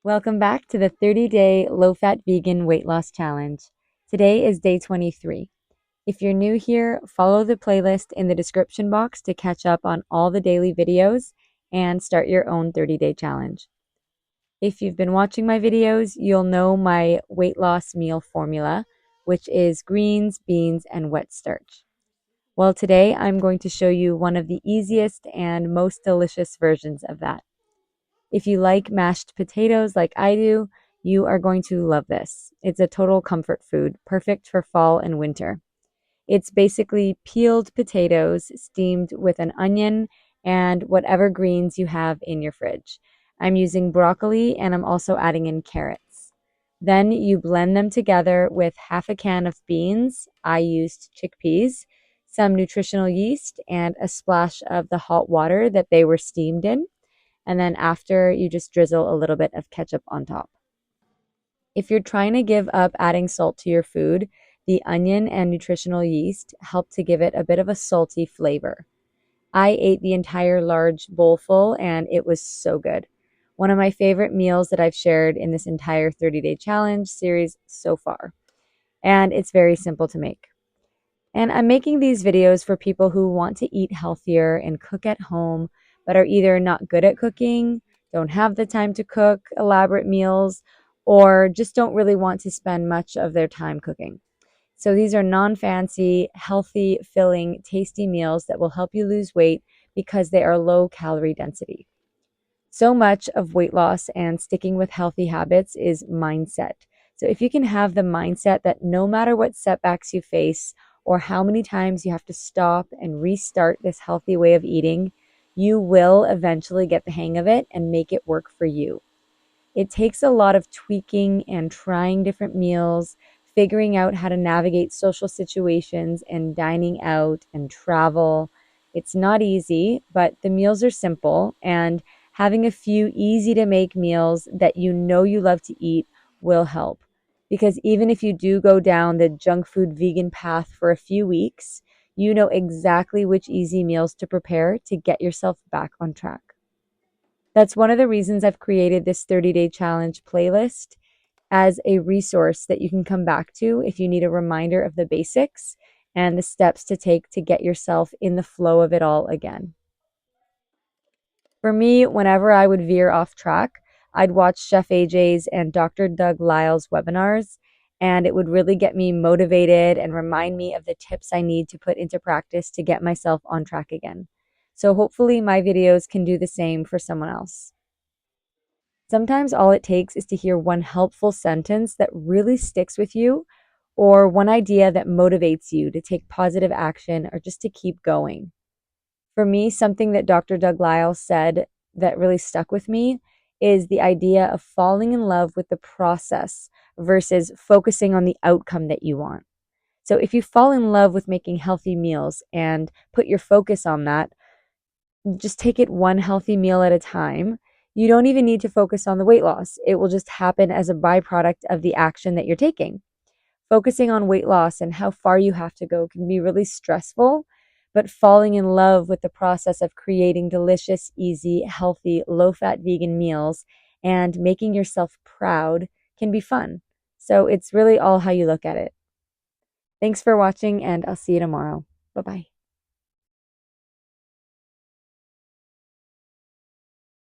Welcome back to the 30-day low-fat vegan weight loss challenge. Today is day 23. If you're new here, follow the playlist in the description box to catch up on all the daily videos and start your own 30-day challenge. If you've been watching my videos, you'll know my weight loss meal formula, which is greens, beans, and wet starch. Well, today I'm going to show you one of the easiest and most delicious versions of that. If you like mashed potatoes like I do, you are going to love this. It's a total comfort food, perfect for fall and winter. It's basically peeled potatoes steamed with an onion and whatever greens you have in your fridge. I'm using broccoli and I'm also adding in carrots. Then you blend them together with half a can of beans. I used chickpeas, some nutritional yeast, and a splash of the hot water that they were steamed in. And then after, you just drizzle a little bit of ketchup on top. If you're trying to give up adding salt to your food, the onion and nutritional yeast help to give it a bit of a salty flavor. I ate the entire large bowl full and it was so good. One of my favorite meals that I've shared in this entire 30-day challenge series so far. And it's very simple to make. And I'm making these videos for people who want to eat healthier and cook at home, but are either not good at cooking, don't have the time to cook elaborate meals, or just don't really want to spend much of their time cooking. So these are non-fancy, healthy, filling, tasty meals that will help you lose weight because they are low calorie density. So much of weight loss and sticking with healthy habits is mindset. So if you can have the mindset that no matter what setbacks you face or how many times you have to stop and restart this healthy way of eating, you will eventually get the hang of it and make it work for you. It takes a lot of tweaking and trying different meals, figuring out how to navigate social situations and dining out and travel. It's not easy, but the meals are simple, and having a few easy to make meals that you know you love to eat will help. Because even if you do go down the junk food vegan path for a few weeks, you know exactly which easy meals to prepare to get yourself back on track. That's one of the reasons I've created this 30-day challenge playlist as a resource that you can come back to if you need a reminder of the basics and the steps to take to get yourself in the flow of it all again. For me, whenever I would veer off track, I'd watch Chef AJ's and Dr. Doug Lyle's webinars, and it would really get me motivated and remind me of the tips I need to put into practice to get myself on track again. So hopefully my videos can do the same for someone else. Sometimes all it takes is to hear one helpful sentence that really sticks with you, or one idea that motivates you to take positive action or just to keep going. For me, something that Dr. Doug Lyle said that really stuck with me is the idea of falling in love with the process versus focusing on the outcome that you want. So if you fall in love with making healthy meals and put your focus on that, just take it one healthy meal at a time. You don't even need to focus on the weight loss. It will just happen as a byproduct of the action that you're taking. Focusing on weight loss and how far you have to go can be really stressful, but falling in love with the process of creating delicious, easy, healthy, low-fat vegan meals and making yourself proud can be fun. So it's really all how you look at it. Thanks for watching, and I'll see you tomorrow. Bye-bye.